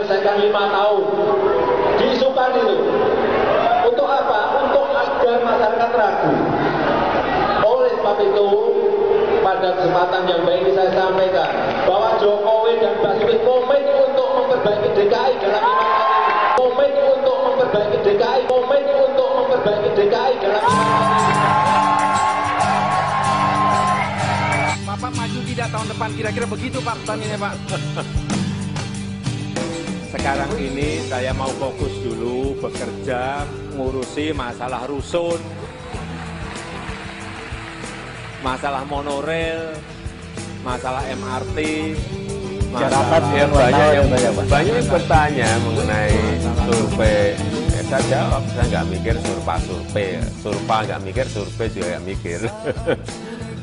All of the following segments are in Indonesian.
diselesaikan 5 tahun. Diisukan itu. Untuk apa? Untuk agar masyarakat ragu. Oleh sebab itu, pada kesempatan yang baik ini saya sampaikan bahwa Jokowi dan Basuki komit untuk memperbaiki DKI dalam 5 tahun. Komit untuk memperbaiki DKI. Komit untuk memperbaiki DKI dalam 5 tahun. Bapak maju tidak tahun depan, kira-kira begitu Pak pertanyaannya Pak. Sekarang ini saya mau fokus dulu bekerja, ngurusi masalah rusun, masalah monorail, masalah MRT, masalah yang banyak yang bertanya mengenai survei. Saya jawab, saya nggak mikir surpa nggak mikir, survei juga nggak mikir.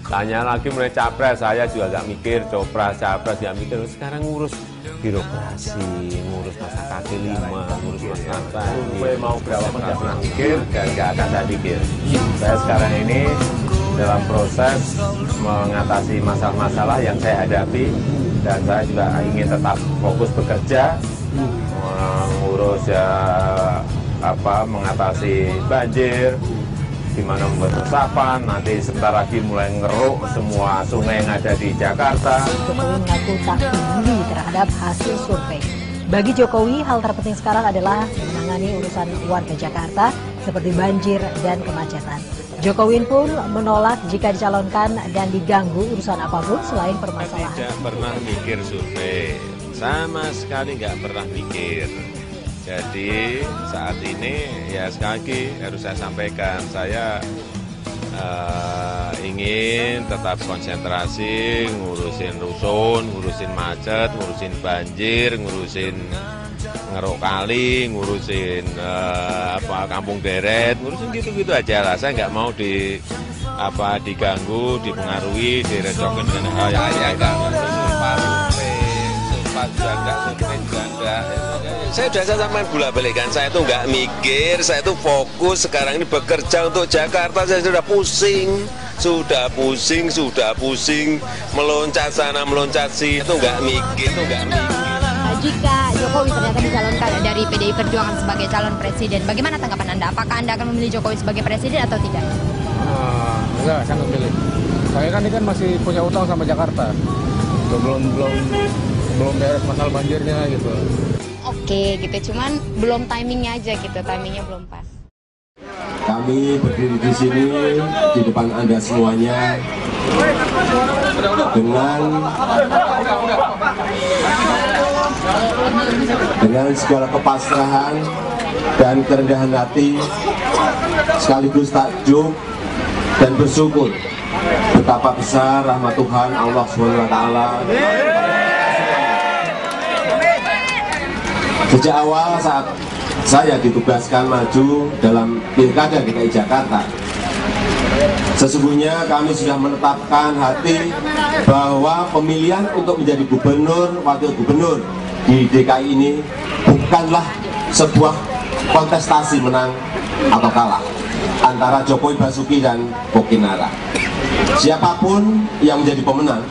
Tanya lagi mengenai capres, saya juga nggak mikir, capres nggak mikir. Sekarang ngurus birokrasi, ngurus masa kaki 5, ngurus masa survei mau berapa nggak pernah mikir dan nggak akan saya pikir. Saya sekarang ini dalam proses mengatasi masalah-masalah yang saya hadapi dan saya juga ingin tetap fokus bekerja, mengurus mengatasi banjir, gimana membuat resapan, nanti sebentar lagi mulai ngeruk semua sungai yang ada di Jakarta. Jokowi mengaku tak peduli terhadap hasil survei. Bagi Jokowi, hal terpenting sekarang adalah menangani urusan warga Jakarta seperti banjir dan kemacetan. Jokowi pun menolak jika dicalonkan dan diganggu urusan apapun selain permasalahan. Tidak pernah mikir survei, sama sekali nggak pernah mikir. Jadi saat ini ya sekali lagi harus saya sampaikan, saya ingin tetap konsentrasi ngurusin rusun, ngurusin macet, ngurusin banjir, ngurusin ngeruk kali, ngurusin kampung deret, ngurusin gitu-gitu aja lah. Saya nggak mau diganggu, dipengaruhi, direcokin dengan hal yang enggak. Saya sudah sampaikan bolak-balik kan, saya itu nggak mikir, saya itu fokus sekarang ini bekerja untuk Jakarta. Saya sudah pusing, meloncat sana, meloncat sini, itu nggak mikir. Jika Jokowi ternyata dicalonkan dari PDI Perjuangan sebagai calon presiden, bagaimana tanggapan Anda? Apakah Anda akan memilih Jokowi sebagai presiden atau tidak? Enggak, saya nggak pilih. Saya kan ini masih punya utang sama Jakarta. Belum beres masalah banjirnya gitu. Oke gitu, cuman belum timingnya aja gitu, timingnya belum pas. Kami berdiri di sini di depan Anda semuanya dengan segala kepasrahan dan kerendahan hati, sekaligus takjub dan bersyukur betapa besar rahmat Tuhan Allah SWT. Sejak awal saat saya ditugaskan maju dalam Pilkada DKI Jakarta, sesungguhnya kami sudah menetapkan hati bahwa pemilihan untuk menjadi gubernur, wakil gubernur di DKI ini bukanlah sebuah kontestasi menang atau kalah antara Jokowi, Basuki, dan Kokinara. Siapapun yang menjadi pemenang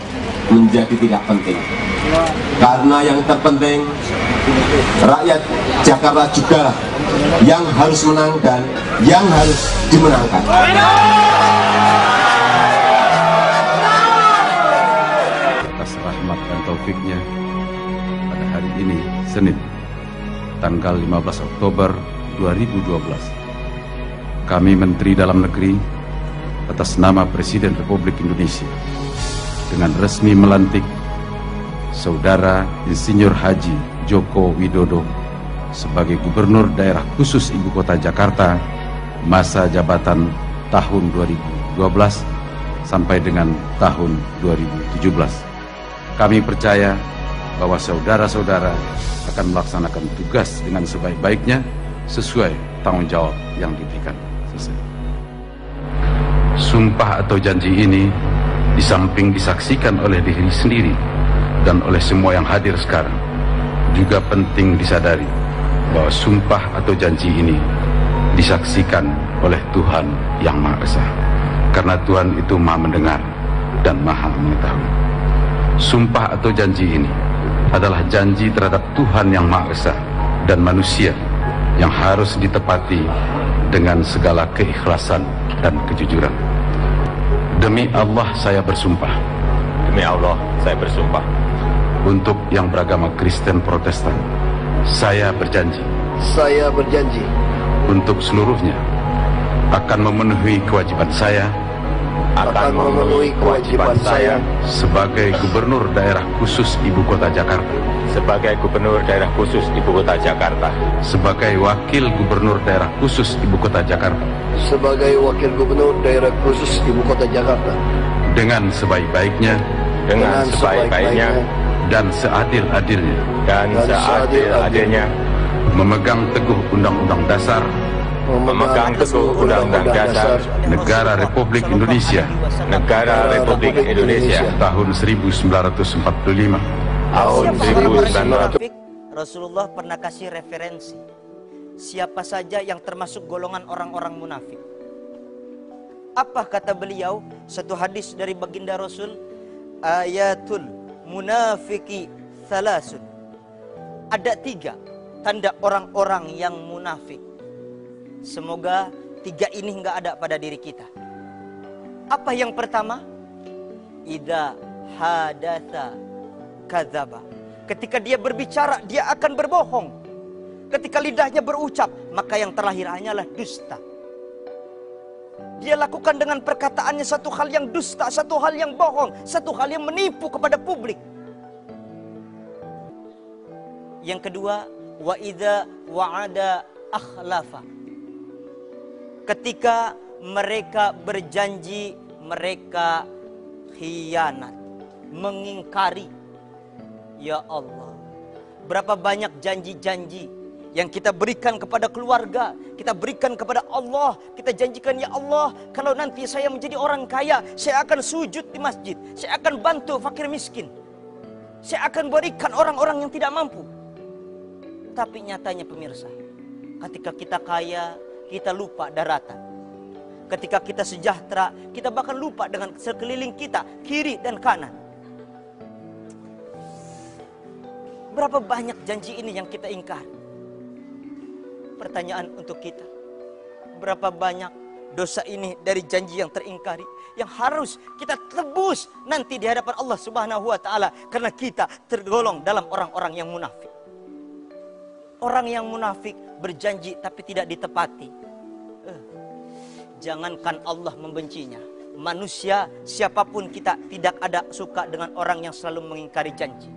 menjadi tidak penting, karena yang terpenting rakyat Jakarta juga yang harus menang dan yang harus dimenangkan. Atas rahmat dan taufiknya, pada hari ini, Senin, tanggal 15 Oktober 2012, kami Menteri Dalam Negeri atas nama Presiden Republik Indonesia dengan resmi melantik Saudara Insinyur Haji Joko Widodo sebagai Gubernur Daerah Khusus Ibu Kota Jakarta masa jabatan tahun 2012 sampai dengan tahun 2017. Kami percaya bahwa saudara-saudara akan melaksanakan tugas dengan sebaik-baiknya sesuai tanggung jawab yang diberikan. Sumpah atau janji ini di samping disaksikan oleh diri sendiri dan oleh semua yang hadir sekarang, juga penting disadari bahwa sumpah atau janji ini disaksikan oleh Tuhan Yang Maha Esa, karena Tuhan itu Maha mendengar dan Maha mengetahui. Sumpah atau janji ini adalah janji terhadap Tuhan Yang Maha Esa dan manusia yang harus ditepati dengan segala keikhlasan dan kejujuran. Demi Allah saya bersumpah. Demi Allah saya bersumpah. Untuk yang beragama Kristen Protestan, saya berjanji. Saya berjanji. Untuk seluruhnya akan memenuhi kewajiban saya. Akan memenuhi kewajiban saya sebagai Gubernur Daerah Khusus Ibu Kota Jakarta. Sebagai Gubernur Daerah Khusus Ibu Kota Jakarta. Sebagai Wakil Gubernur Daerah Khusus Ibu Kota Jakarta. Sebagai Wakil Gubernur Daerah Khusus Ibu Kota Jakarta. Dengan sebaik-baiknya. Dengan sebaik-baiknya. Dan seadil-adilnya. Dan seadil-adilnya. Memegang teguh Undang-Undang Dasar. Memegang teguh Undang-Undang Dasar Negara Republik Indonesia. Negara Republik Indonesia. Tahun 1945. Tahun 1945. Rasulullah pernah kasih referensi siapa saja yang termasuk golongan orang-orang munafik. Apa kata beliau? Satu hadis dari baginda Rasul, ayatul munafiki thalasun. Ada 3 tanda orang-orang yang munafik. Semoga 3 ini enggak ada pada diri kita. Apa yang pertama? Idza hadatsa kadzaba. Ketika dia berbicara, dia akan berbohong. Ketika lidahnya berucap, maka yang terlahir hanyalah dusta. Dia lakukan dengan perkataannya satu hal yang dusta, satu hal yang bohong, satu hal yang menipu kepada publik. Yang kedua, wa idza wa'ada akhlafa. Ketika mereka berjanji, mereka khianat, mengingkari. Ya Allah, berapa banyak janji-janji yang kita berikan kepada keluarga, kita berikan kepada Allah. Kita janjikan, ya Allah, kalau nanti saya menjadi orang kaya, saya akan sujud di masjid, saya akan bantu fakir miskin, saya akan berikan orang-orang yang tidak mampu. Tapi nyatanya pemirsa, ketika kita kaya, kita lupa daratan. Ketika kita sejahtera, kita bahkan lupa dengan sekeliling kita, kiri dan kanan. Berapa banyak janji ini yang kita ingkari? Pertanyaan untuk kita, berapa banyak dosa ini dari janji yang teringkari, yang harus kita tebus nanti di hadapan Allah Subhanahu wa Ta'ala, karena kita tergolong dalam orang-orang yang munafik. Orang yang munafik berjanji tapi tidak ditepati. Jangankan Allah membencinya, manusia siapapun kita tidak ada suka dengan orang yang selalu mengingkari janji.